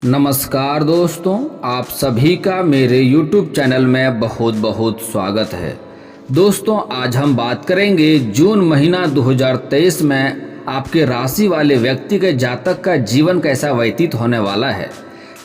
नमस्कार दोस्तों, आप सभी का मेरे YouTube चैनल में बहुत बहुत स्वागत है। दोस्तों, आज हम बात करेंगे जून महीना 2023 में आपके राशि वाले व्यक्ति के जातक का जीवन कैसा व्यतीत होने वाला है।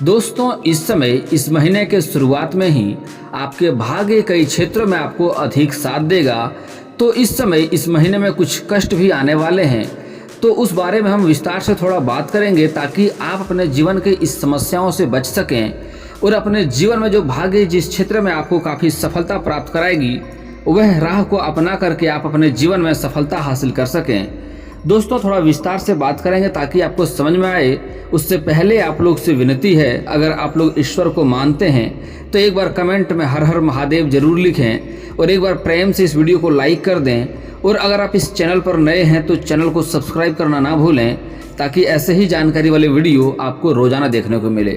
दोस्तों, इस समय इस महीने के शुरुआत में ही आपके भाग्य कई क्षेत्रों में आपको अधिक साथ देगा। तो इस समय इस महीने में कुछ कष्ट भी आने वाले हैं, तो उस बारे में हम विस्तार से थोड़ा बात करेंगे ताकि आप अपने जीवन के इस समस्याओं से बच सकें और अपने जीवन में जो भाग्य जिस क्षेत्र में आपको काफ़ी सफलता प्राप्त कराएगी वह राह को अपना करके आप अपने जीवन में सफलता हासिल कर सकें। दोस्तों, थोड़ा विस्तार से बात करेंगे ताकि आपको समझ में आए। उससे पहले आप लोग से विनती है, अगर आप लोग ईश्वर को मानते हैं तो एक बार कमेंट में हर हर महादेव जरूर लिखें और एक बार प्रेम से इस वीडियो को लाइक कर दें। और अगर आप इस चैनल पर नए हैं तो चैनल को सब्सक्राइब करना ना भूलें ताकि ऐसे ही जानकारी वाले वीडियो आपको रोजाना देखने को मिले।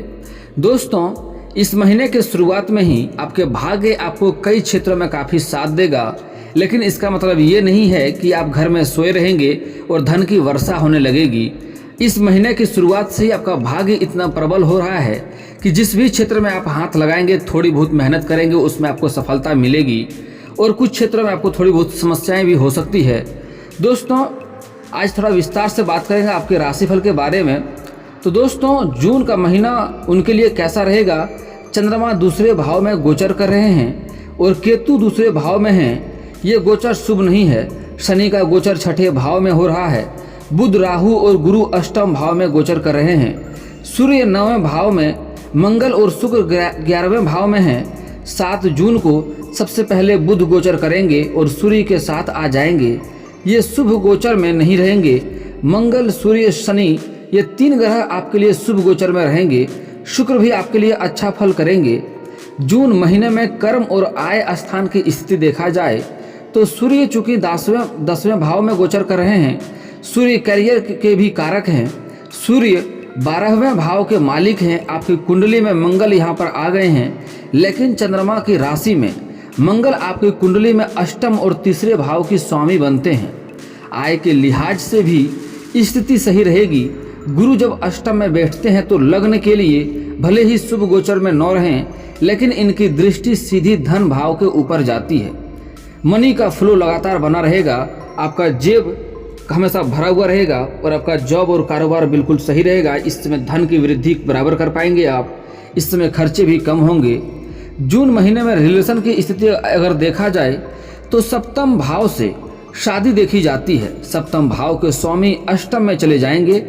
दोस्तों, इस महीने के शुरुआत में ही आपके भाग्य आपको कई क्षेत्रों में काफ़ी साथ देगा, लेकिन इसका मतलब ये नहीं है कि आप घर में सोए रहेंगे और धन की वर्षा होने लगेगी। इस महीने की शुरुआत से ही आपका भाग्य इतना प्रबल हो रहा है कि जिस भी क्षेत्र में आप हाथ लगाएंगे, थोड़ी बहुत मेहनत करेंगे, उसमें आपको सफलता मिलेगी और कुछ क्षेत्रों में आपको थोड़ी बहुत समस्याएं भी हो सकती है। दोस्तों, आज थोड़ा विस्तार से बात करेंगे आपके राशिफल के बारे में। तो दोस्तों, जून का महीना उनके लिए कैसा रहेगा। चंद्रमा दूसरे भाव में गोचर कर रहे हैं और केतु दूसरे भाव में हैं। ये गोचर शुभ नहीं है। शनि का गोचर छठे भाव में हो रहा है। बुध, राहु और गुरु अष्टम भाव में गोचर कर रहे हैं। सूर्य 9वें भाव में, मंगल और शुक्र 11वें भाव में हैं। 7 जून को सबसे पहले बुध गोचर करेंगे और सूर्य के साथ आ जाएंगे। ये शुभ गोचर में नहीं रहेंगे। मंगल, सूर्य, शनि ये 3 ग्रह आपके लिए शुभ गोचर में रहेंगे। शुक्र भी आपके लिए अच्छा फल करेंगे। जून महीने में कर्म और आय स्थान की स्थिति देखा जाए तो सूर्य चूंकि 10वें भाव में गोचर कर रहे हैं, सूर्य करियर के भी कारक हैं। सूर्य 12वें भाव के मालिक हैं। आपकी कुंडली में मंगल यहाँ पर आ गए हैं, लेकिन चंद्रमा की राशि में मंगल आपकी कुंडली में अष्टम और तीसरे भाव की स्वामी बनते हैं। आय के लिहाज से भी स्थिति सही रहेगी। गुरु जब अष्टम में बैठते हैं तो लग्न के लिए भले ही शुभ गोचर में न रहें, लेकिन इनकी दृष्टि सीधी धन भाव के ऊपर जाती है। मनी का फ्लो लगातार बना रहेगा। आपका जेब हमेशा भरा हुआ रहेगा और आपका जॉब और कारोबार बिल्कुल सही रहेगा। इस समय धन की वृद्धि बराबर कर पाएंगे आप। इस समय खर्चे भी कम होंगे। जून महीने में रिलेशन की स्थिति अगर देखा जाए तो सप्तम भाव से शादी देखी जाती है। सप्तम भाव के स्वामी अष्टम में चले जाएंगे।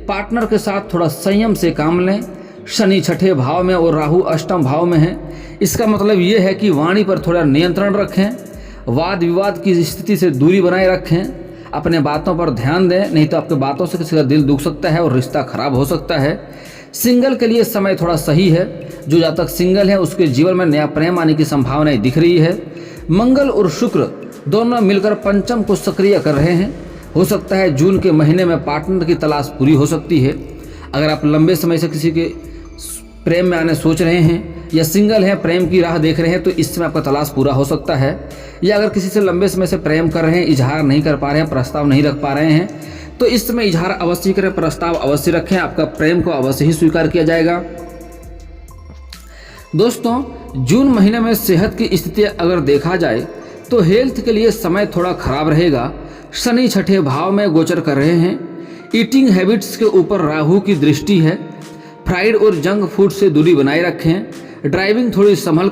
पार्टनर के साथ थोड़ा संयम से काम लें। शनि छठे भाव में और राहु अष्टम भाव में है। इसका मतलब ये है कि वाणी पर थोड़ा नियंत्रण रखें। वाद विवाद की स्थिति से दूरी बनाए रखें। अपने बातों पर ध्यान दें, नहीं तो आपके बातों से किसी का दिल दुख सकता है और रिश्ता खराब हो सकता है। सिंगल के लिए समय थोड़ा सही है। जो जातक सिंगल है उसके जीवन में नया प्रेम आने की संभावनाएं दिख रही है। मंगल और शुक्र दोनों मिलकर पंचम को सक्रिय कर रहे हैं। हो सकता है जून के महीने में पार्टनर की तलाश पूरी हो सकती है। अगर आप लंबे समय से किसी के प्रेम में आने सोच रहे हैं या सिंगल हैं, प्रेम की राह देख रहे हैं, तो इस समय आपका तलाश पूरा हो सकता है। या अगर किसी से लंबे समय से प्रेम कर रहे हैं, इजहार नहीं कर पा रहे हैं, प्रस्ताव नहीं रख पा रहे हैं, तो इस समय इजहार अवश्य करें, प्रस्ताव अवश्य रखें। आपका प्रेम को अवश्य ही स्वीकार किया जाएगा। दोस्तों, जून महीने में सेहत की स्थिति अगर देखा जाए तो हेल्थ के लिए समय थोड़ा खराब रहेगा। शनि छठे भाव में गोचर कर रहे हैं। ईटिंग हैबिट्स के ऊपर राहु की दृष्टि है। फ्राइड और जंक फूड से दूरी बनाए रखें। ड्राइविंग थोड़ी संभल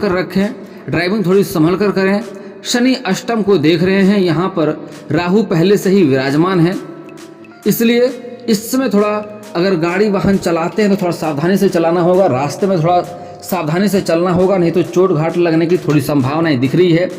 कर करें। शनि अष्टम को देख रहे हैं। यहाँ पर राहु पहले से ही विराजमान है, इसलिए इस समय थोड़ा अगर गाड़ी वाहन चलाते हैं तो थोड़ा सावधानी से चलाना होगा। रास्ते में थोड़ा सावधानी से चलना होगा, नहीं तो चोट घाट लगने की थोड़ी संभावनाएं दिख रही है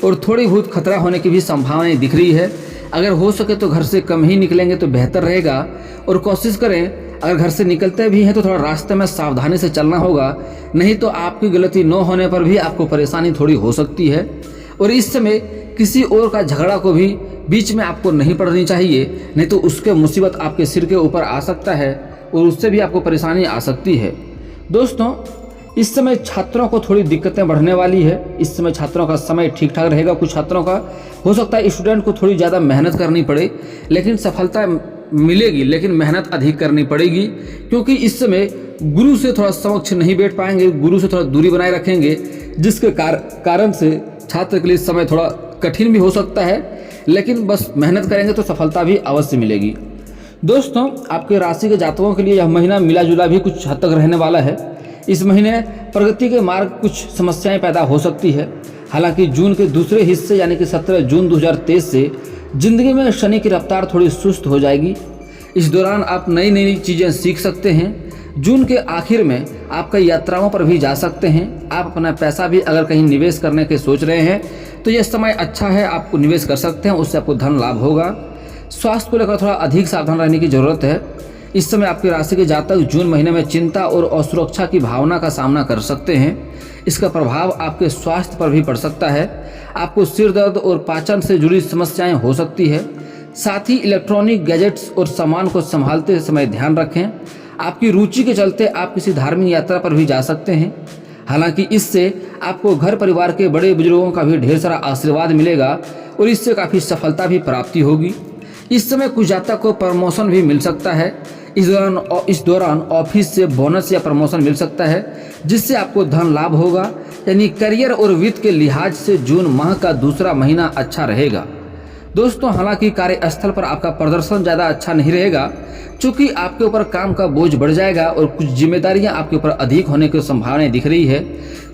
और थोड़ी बहुत खतरा होने की भी संभावनाएं दिख रही है। अगर हो सके तो घर से कम ही निकलेंगे तो बेहतर रहेगा। और कोशिश करें अगर घर से निकलते भी हैं तो थोड़ा रास्ते में सावधानी से चलना होगा, नहीं तो आपकी गलती न होने पर भी आपको परेशानी थोड़ी हो सकती है। और इस समय किसी और का झगड़ा को भी बीच में आपको नहीं पड़नी चाहिए, नहीं तो उसके मुसीबत आपके सिर के ऊपर आ सकता है और उससे भी आपको परेशानी आ सकती है। दोस्तों, इस समय छात्रों को थोड़ी दिक्कतें बढ़ने वाली है। इस समय छात्रों का समय ठीक ठाक रहेगा। कुछ छात्रों का हो सकता है स्टूडेंट को थोड़ी ज़्यादा मेहनत करनी पड़े, लेकिन सफलता मिलेगी, लेकिन मेहनत अधिक करनी पड़ेगी, क्योंकि इस समय गुरु से थोड़ा समक्ष नहीं बैठ पाएंगे, गुरु से थोड़ा दूरी बनाए रखेंगे, जिसके कारण से छात्र के लिए समय थोड़ा कठिन भी हो सकता है, लेकिन बस मेहनत करेंगे तो सफलता भी अवश्य मिलेगी। दोस्तों, आपके राशि के जातकों के लिए यह महीना मिला जुला भी कुछ हद तक रहने वाला है। इस महीने प्रगति के मार्ग कुछ समस्याएं पैदा हो सकती है। हालांकि जून के दूसरे हिस्से यानी कि 17 जून 2023 से जिंदगी में शनि की रफ्तार थोड़ी सुस्त हो जाएगी। इस दौरान आप नई नई चीज़ें सीख सकते हैं। जून के आखिर में आप कई यात्राओं पर भी जा सकते हैं। आप अपना पैसा भी अगर कहीं निवेश करने के सोच रहे हैं तो यह समय अच्छा है, आपको निवेश कर सकते हैं, उससे आपको धन लाभ होगा। स्वास्थ्य को लेकर थोड़ा अधिक सावधान रहने की जरूरत है। इस समय आपकी राशि के जातक जून महीने में चिंता और असुरक्षा की भावना का सामना कर सकते हैं। इसका प्रभाव आपके स्वास्थ्य पर भी पड़ सकता है। आपको सिर दर्द और पाचन से जुड़ी समस्याएं हो सकती है। साथ ही इलेक्ट्रॉनिक गैजेट्स और सामान को संभालते समय ध्यान रखें। आपकी रुचि के चलते आप किसी धार्मिक यात्रा पर भी जा सकते हैं। हालांकि इससे आपको घर परिवार के बड़े बुजुर्गों का भी ढेर सारा आशीर्वाद मिलेगा और इससे काफ़ी सफलता भी प्राप्ति होगी। इस समय कुछ जातक को प्रमोशन भी मिल सकता है। इस दौरान ऑफिस से बोनस या प्रमोशन मिल सकता है, जिससे आपको धन लाभ होगा। यानी करियर और वित्त के लिहाज से जून माह का दूसरा महीना अच्छा रहेगा। दोस्तों, हालांकि कार्यस्थल पर आपका प्रदर्शन ज़्यादा अच्छा नहीं रहेगा, क्योंकि आपके ऊपर काम का बोझ बढ़ जाएगा और कुछ जिम्मेदारियां आपके ऊपर अधिक होने की संभावनाएं दिख रही है।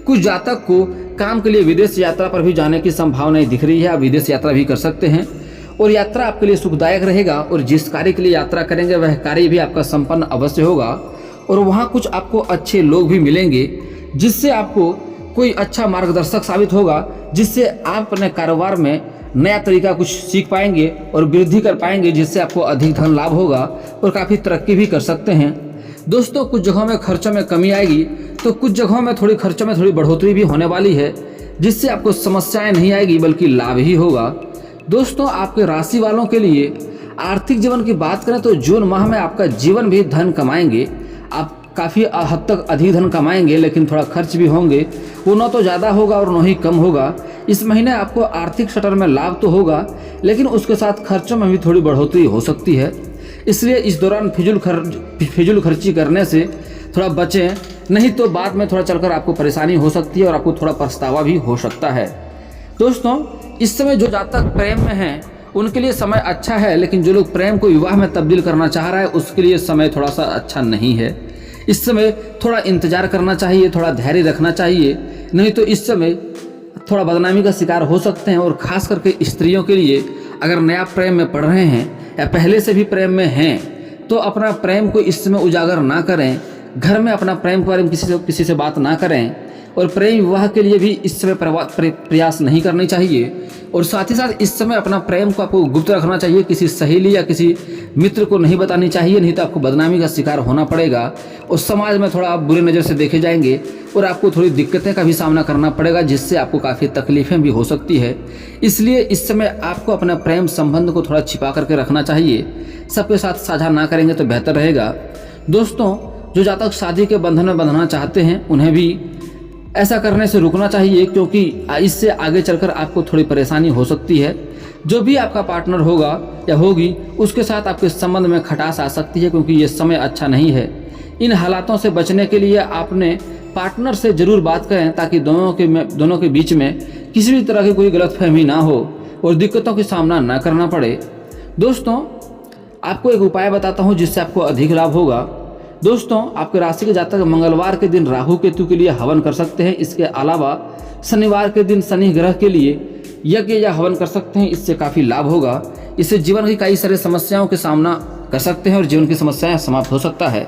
कुछ जातक को काम के लिए विदेश यात्रा पर भी जाने की संभावनाएं दिख रही है। आप विदेश यात्रा भी कर सकते हैं और यात्रा आपके लिए सुखदायक रहेगा और जिस कार्य के लिए यात्रा करेंगे वह कार्य भी आपका संपन्न अवश्य होगा और वहाँ कुछ आपको अच्छे लोग भी मिलेंगे, जिससे आपको कोई अच्छा मार्गदर्शक साबित होगा, जिससे आप अपने कारोबार में नया तरीका कुछ सीख पाएंगे और वृद्धि कर पाएंगे, जिससे आपको अधिक धन लाभ होगा और काफ़ी तरक्की भी कर सकते हैं। दोस्तों, कुछ जगहों में खर्चों में कमी आएगी तो कुछ जगहों में खर्चों में थोड़ी बढ़ोतरी भी होने वाली है, जिससे आपको समस्याएं नहीं आएगी बल्कि लाभ ही होगा। दोस्तों, आपके राशि वालों के लिए आर्थिक जीवन की बात करें तो जून माह में आपका जीवन भी धन कमाएंगे। आप काफ़ी हद तक अधिक धन कमाएंगे, लेकिन थोड़ा खर्च भी होंगे। वो न तो ज़्यादा होगा और न ही कम होगा। इस महीने आपको आर्थिक शटर में लाभ तो होगा, लेकिन उसके साथ खर्चों में भी थोड़ी बढ़ोतरी हो सकती है। इसलिए इस दौरान फिजूल खर्ची करने से थोड़ा बचें, नहीं तो बाद में थोड़ा चलकर आपको परेशानी हो सकती है और आपको थोड़ा पछतावा भी हो सकता है। दोस्तों, इस समय जो जातक प्रेम में हैं उनके लिए समय अच्छा है, लेकिन जो लोग प्रेम को विवाह में तब्दील करना चाह रहा है उसके लिए समय थोड़ा सा अच्छा नहीं है। इस समय थोड़ा इंतजार करना चाहिए, थोड़ा धैर्य रखना चाहिए, नहीं तो इस समय थोड़ा बदनामी का शिकार हो सकते हैं। और खास करके स्त्रियों के लिए अगर नया प्रेम में पड़ रहे हैं या पहले से भी प्रेम में हैं तो अपना प्रेम को इस समय उजागर ना करें। घर में अपना प्रेम के बारे में किसी से बात ना करें और प्रेम विवाह के लिए भी इस समय प्रयास नहीं करनी चाहिए। और साथ ही साथ इस समय अपना प्रेम को आपको गुप्त रखना चाहिए, किसी सहेली या किसी मित्र को नहीं बतानी चाहिए, नहीं तो आपको बदनामी का शिकार होना पड़ेगा और समाज में थोड़ा आप बुरी नज़र से देखे जाएंगे और आपको थोड़ी दिक्कतें का भी सामना करना पड़ेगा, जिससे आपको काफ़ी तकलीफें भी हो सकती है। इसलिए इस समय आपको अपना प्रेम संबंध को थोड़ा छिपा करके रखना चाहिए, सबके साथ साझा ना करेंगे तो बेहतर रहेगा। दोस्तों, जो जातक शादी के बंधन में बंधना चाहते हैं उन्हें भी ऐसा करने से रुकना चाहिए, क्योंकि इससे आगे चलकर आपको थोड़ी परेशानी हो सकती है। जो भी आपका पार्टनर होगा या होगी उसके साथ आपके संबंध में खटास आ सकती है, क्योंकि ये समय अच्छा नहीं है। इन हालातों से बचने के लिए आपने पार्टनर से ज़रूर बात करें, ताकि दोनों के बीच में किसी भी तरह की कोई गलतफहमी ना हो और दिक्कतों का सामना ना करना पड़े। दोस्तों, आपको एक उपाय बताता हूँ जिससे आपको अधिक लाभ होगा। दोस्तों, आपके राशि के जातक मंगलवार के दिन राहु केतु के लिए हवन कर सकते हैं। इसके अलावा शनिवार के दिन शनि ग्रह के लिए यज्ञ या हवन कर सकते हैं, इससे काफ़ी लाभ होगा। इससे जीवन की कई सारी समस्याओं के सामना कर सकते हैं और जीवन की समस्याएं समाप्त हो सकता है।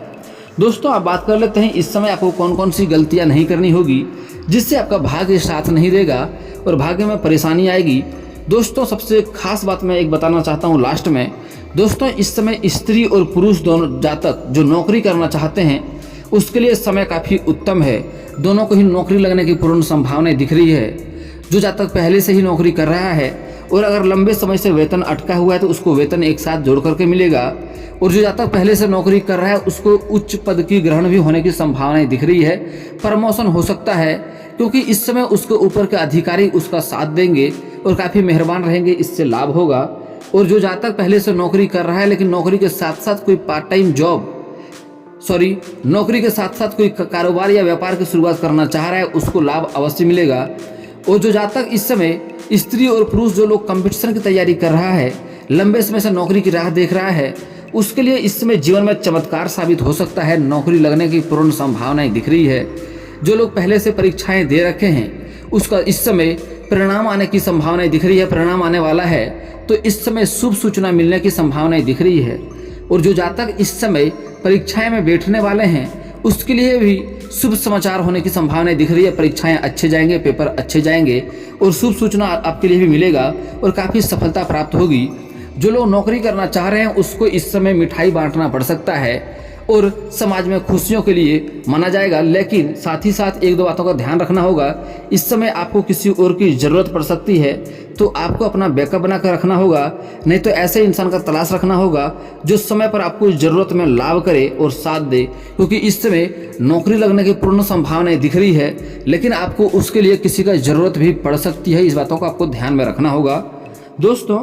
दोस्तों, आप बात कर लेते हैं इस समय आपको कौन कौन सी गलतियां नहीं करनी होगी जिससे आपका भाग्य साथ नहीं देगा और भाग्य में परेशानी आएगी। दोस्तों, सबसे खास बात मैं एक बताना चाहता हूँ लास्ट में। दोस्तों, इस समय स्त्री और पुरुष दोनों जातक जो नौकरी करना चाहते हैं उसके लिए समय काफ़ी उत्तम है। दोनों को ही नौकरी लगने की पूर्ण संभावनाएं दिख रही है। जो जातक पहले से ही नौकरी कर रहा है और अगर लंबे समय से वेतन अटका हुआ है तो उसको वेतन एक साथ जोड़ करके मिलेगा, और जो जातक पहले से नौकरी कर रहा है उसको उच्च पद की ग्रहण भी होने की संभावनाएं दिख रही है। प्रमोशन हो सकता है, क्योंकि इस समय उसके ऊपर के अधिकारी उसका साथ देंगे और काफ़ी मेहरबान रहेंगे, इससे लाभ होगा। और जो जातक पहले से नौकरी कर रहा है लेकिन नौकरी के साथ साथ कोई पार्ट टाइम जॉब नौकरी के साथ साथ कोई कारोबार या व्यापार की शुरुआत करना चाह रहा है उसको लाभ अवश्य मिलेगा। और जो जातक इस समय स्त्री और पुरुष जो लोग कंपटीशन की तैयारी कर रहा है, लंबे समय से नौकरी की राह देख रहा है, उसके लिए इस समय जीवन में चमत्कार साबित हो सकता है। नौकरी लगने की पूर्ण संभावनाएं दिख रही है। जो लोग पहले से परीक्षाएं दे रखे हैं उसका इस समय परिणाम आने की संभावनाएं दिख रही है, परिणाम आने वाला है। तो इस समय शुभ सूचना मिलने की संभावनाएं दिख रही है। और जो जातक इस समय परीक्षाएं में बैठने वाले हैं उसके लिए भी शुभ समाचार होने की संभावनाएं दिख रही है। परीक्षाएं अच्छे जाएंगे, पेपर अच्छे जाएंगे और शुभ सूचना आपके लिए भी मिलेगा और काफ़ी सफलता प्राप्त होगी। जो लोग नौकरी करना चाह रहे हैं उसको इस समय मिठाई बांटना पड़ सकता है और समाज में खुशियों के लिए माना जाएगा। लेकिन साथ ही साथ एक दो बातों का ध्यान रखना होगा। इस समय आपको किसी और की ज़रूरत पड़ सकती है तो आपको अपना बैकअप बना कर रखना होगा, नहीं तो ऐसे इंसान का तलाश रखना होगा जो समय पर आपको ज़रूरत में लाभ करे और साथ दे। क्योंकि इस समय नौकरी लगने की पूर्ण संभावनाएं दिख रही है, लेकिन आपको उसके लिए किसी का ज़रूरत भी पड़ सकती है। इस बातों को आपको ध्यान में रखना होगा। दोस्तों,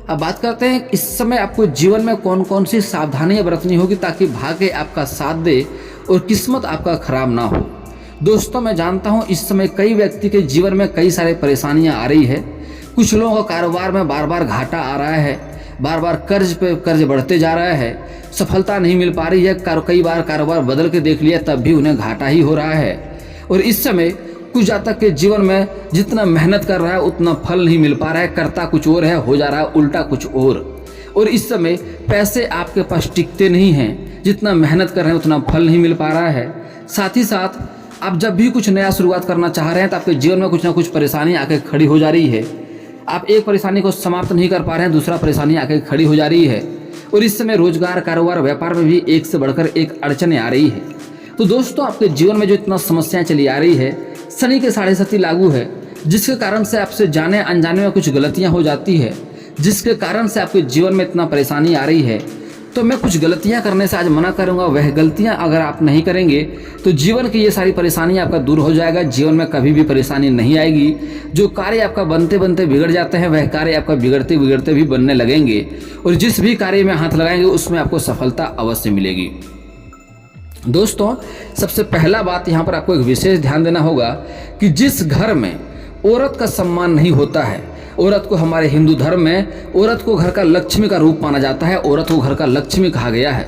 अब बात करते हैं इस समय आपको जीवन में कौन कौन सी सावधानियां बरतनी होगी ताकि भाग्य आपका साथ दे और किस्मत आपका खराब ना हो। दोस्तों, मैं जानता हूं इस समय कई व्यक्ति के जीवन में कई सारे परेशानियां आ रही है। कुछ लोगों का कारोबार में बार बार घाटा आ रहा है, बार बार कर्ज पे कर्ज बढ़ते जा रहा है, सफलता नहीं मिल पा रही है। कई बार कारोबार बदल के देख लिया तब भी उन्हें घाटा ही हो रहा है। और इस समय कुछ जातक के जीवन में जितना मेहनत कर रहा है उतना फल नहीं मिल पा रहा है, करता कुछ और है, हो जा रहा है उल्टा कुछ और इस समय पैसे आपके पास टिकते नहीं हैं, जितना मेहनत कर रहे हैं उतना फल नहीं मिल पा रहा है। साथ ही साथ आप जब भी कुछ नया शुरुआत करना चाह रहे हैं तो आपके जीवन में कुछ ना कुछ परेशानी आके खड़ी हो जा रही है। आप एक परेशानी को समाप्त नहीं कर पा रहे हैं, दूसरा परेशानी आके खड़ी हो जा रही है। और इस समय रोजगार, कारोबार, व्यापार में भी एक से बढ़कर एक अड़चने आ रही है। तो दोस्तों, आपके जीवन में जो इतना समस्याएं चली आ रही है, शनि के 7.5 लागू है, जिसके कारण से आपसे जाने अनजाने में कुछ गलतियां हो जाती है, जिसके कारण से आपके जीवन में इतना परेशानी आ रही है। तो मैं कुछ गलतियां करने से आज मना करूंगा। वह गलतियां अगर आप नहीं करेंगे तो जीवन की ये सारी परेशानियां आपका दूर हो जाएगा। जीवन में कभी भी परेशानी नहीं आएगी। जो कार्य आपका बनते बनते बिगड़ जाते हैं वह कार्य आपका बिगड़ते बिगड़ते भी बनने लगेंगे और जिस भी कार्य में हाथ लगाएंगे उसमें आपको सफलता अवश्य मिलेगी। दोस्तों, सबसे पहला बात यहाँ पर आपको एक विशेष ध्यान देना होगा कि जिस घर में औरत का सम्मान नहीं होता है, औरत को हमारे हिंदू धर्म में औरत को घर का लक्ष्मी का रूप माना जाता है, औरत को घर का लक्ष्मी कहा गया है।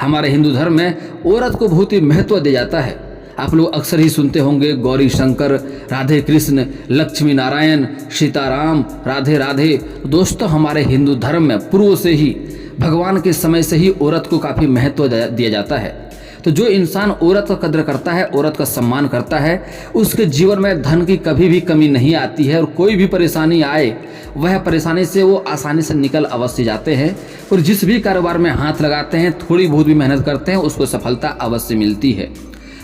हमारे हिंदू धर्म में औरत को बहुत ही महत्व दिया जाता है। आप लोग अक्सर ही सुनते होंगे गौरी शंकर, राधे कृष्ण, लक्ष्मी नारायण, सीताराम, राधे राधे। दोस्तों, हमारे हिंदू धर्म में पूर्व से ही, भगवान के समय से ही औरत को काफ़ी महत्व दिया जाता है। तो जो इंसान औरत का कद्र करता है, औरत का सम्मान करता है, उसके जीवन में धन की कभी भी कमी नहीं आती है और कोई भी परेशानी आए वह परेशानी से वो आसानी से निकल अवश्य जाते हैं और जिस भी कारोबार में हाथ लगाते हैं, थोड़ी बहुत भी मेहनत करते हैं, उसको सफलता अवश्य मिलती है।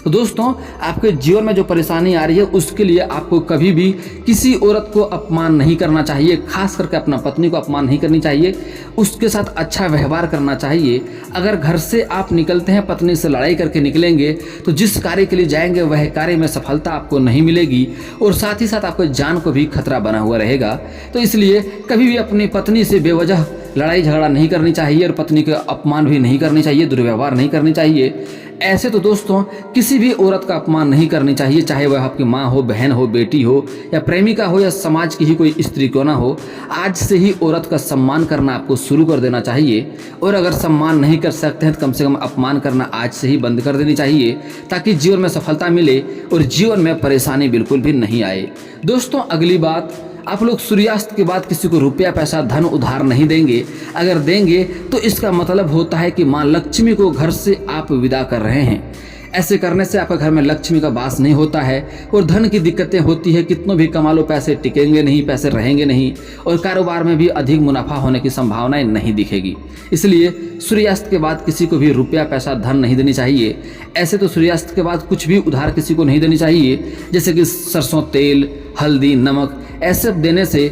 तो दोस्तों, आपके जीवन में जो परेशानी आ रही है उसके लिए आपको कभी भी किसी औरत को अपमान नहीं करना चाहिए, खास करके अपना पत्नी को अपमान नहीं करनी चाहिए, उसके साथ अच्छा व्यवहार करना चाहिए। अगर घर से आप निकलते हैं पत्नी से लड़ाई करके निकलेंगे तो जिस कार्य के लिए जाएंगे वह कार्य में सफलता आपको नहीं मिलेगी और साथ ही साथ आपको जान को भी खतरा बना हुआ रहेगा। तो इसलिए कभी भी अपनी पत्नी से बेवजह लड़ाई झगड़ा नहीं करनी चाहिए और पत्नी का अपमान भी नहीं करनी चाहिए, दुर्व्यवहार नहीं करनी चाहिए। ऐसे तो दोस्तों किसी भी औरत का अपमान नहीं करनी चाहिए, चाहे वह आपकी माँ हो, बहन हो, बेटी हो या प्रेमिका हो या समाज की ही कोई स्त्री क्यों ना हो। आज से ही औरत का सम्मान करना आपको शुरू कर देना चाहिए और अगर सम्मान नहीं कर सकते हैं तो कम से कम अपमान करना आज से ही बंद कर देनी चाहिए ताकि जीवन में सफलता मिले और जीवन में परेशानी बिल्कुल भी नहीं आए। दोस्तों, अगली बात, आप लोग सूर्यास्त के बाद किसी को रुपया, पैसा, धन उधार नहीं देंगे। अगर देंगे तो इसका मतलब होता है कि माँ लक्ष्मी को घर से आप विदा कर रहे हैं। ऐसे करने से आपके घर में लक्ष्मी का वास नहीं होता है और धन की दिक्कतें होती है। कितनों भी कमा लो, पैसे टिकेंगे नहीं, पैसे रहेंगे नहीं और कारोबार में भी अधिक मुनाफा होने की संभावनाएं नहीं दिखेगी। इसलिए सूर्यास्त के बाद किसी को भी रुपया, पैसा, धन नहीं देनी चाहिए। ऐसे तो सूर्यास्त के बाद कुछ भी उधार किसी को नहीं देनी चाहिए, जैसे कि सरसों तेल, हल्दी, नमक। ऐसे देने से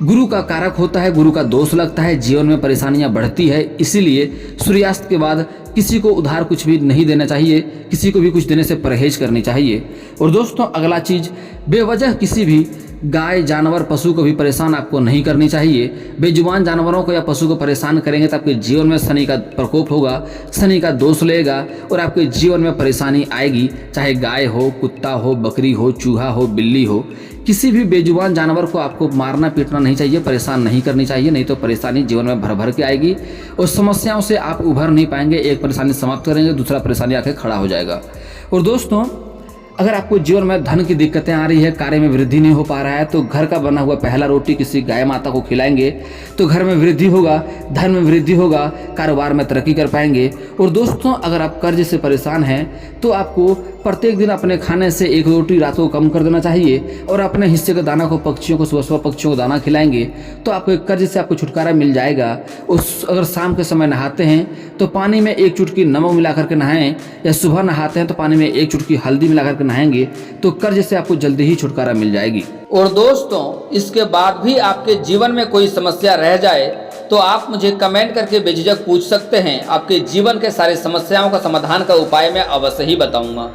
गुरु का कारक होता है, गुरु का दोष लगता है, जीवन में परेशानियां बढ़ती है। इसीलिए सूर्यास्त के बाद किसी को उधार कुछ भी नहीं देना चाहिए, किसी को भी कुछ देने से परहेज करनी चाहिए। और दोस्तों, अगला चीज़, बेवजह किसी भी गाय जानवर पशु को भी परेशान आपको नहीं करनी चाहिए। बेजुबान जानवरों को या पशु को परेशान करेंगे तो आपके जीवन में शनि का प्रकोप होगा, शनि का दोष लेगा और आपके जीवन में परेशानी आएगी। चाहे गाय हो, कुत्ता हो, बकरी हो, चूहा हो, बिल्ली हो, किसी भी बेजुबान जानवर को आपको मारना पीटना नहीं चाहिए, परेशान नहीं करनी चाहिए, नहीं तो परेशानी जीवन में भर भर के आएगी और समस्याओं से आप उभर नहीं पाएंगे। एक परेशानी समाप्त करेंगे, दूसरा परेशानी आके खड़ा हो जाएगा। और दोस्तों, अगर आपको जीवन में धन की दिक्कतें आ रही है, कार्य में वृद्धि नहीं हो पा रहा है, तो घर का बना हुआ पहला रोटी किसी गाय माता को खिलाएंगे तो घर में वृद्धि होगा, धन में वृद्धि होगा, कारोबार में तरक्की कर पाएंगे। और दोस्तों, अगर आप कर्ज से परेशान हैं तो आपको प्रत्येक दिन अपने खाने से एक रोटी रात को कम कर देना चाहिए और अपने हिस्से के दाना को पक्षियों को सुबह पक्षियों को दाना खिलाएंगे तो आपके कर्ज से आपको छुटकारा मिल जाएगा। अगर शाम के समय नहाते हैं तो पानी में एक चुटकी नमक मिलाकर के नहाएं, या सुबह नहाते हैं तो पानी में एक चुटकी हल्दी मिलाकर के नहाएंगे तो कर्ज से आपको जल्दी ही छुटकारा मिल जाएगी। और दोस्तों, इसके बाद भी आपके जीवन में कोई समस्या रह जाए तो आप मुझे कमेंट करके बेझिझक पूछ सकते हैं। आपके जीवन के सारे समस्याओं का समाधान का उपाय मैं अवश्य ही बताऊंगा।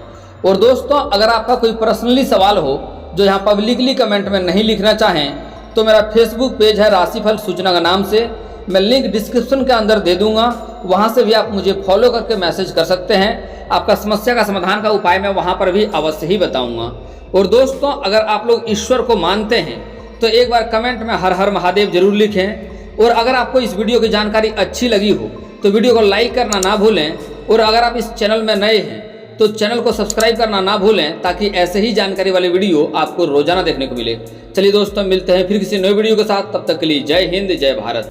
और दोस्तों, अगर आपका कोई पर्सनली सवाल हो जो यहाँ पब्लिकली कमेंट में नहीं लिखना चाहें तो मेरा फेसबुक पेज है राशिफल सूचना का नाम से, मैं लिंक डिस्क्रिप्शन के अंदर दे दूंगा, वहाँ से भी आप मुझे फॉलो करके मैसेज कर सकते हैं। आपका समस्या का समाधान का उपाय मैं वहाँ पर भी अवश्य ही बताऊँगा। और दोस्तों, अगर आप लोग ईश्वर को मानते हैं तो एक बार कमेंट में हर हर महादेव जरूर लिखें। और अगर आपको इस वीडियो की जानकारी अच्छी लगी हो तो वीडियो को लाइक करना ना भूलें। और अगर आप इस चैनल में नए हैं तो चैनल को सब्सक्राइब करना ना भूलें ताकि ऐसे ही जानकारी वाले वीडियो आपको रोजाना देखने को मिले। चलिए दोस्तों, मिलते हैं फिर किसी नए वीडियो के साथ। तब तक के लिए जय हिंद, जय भारत।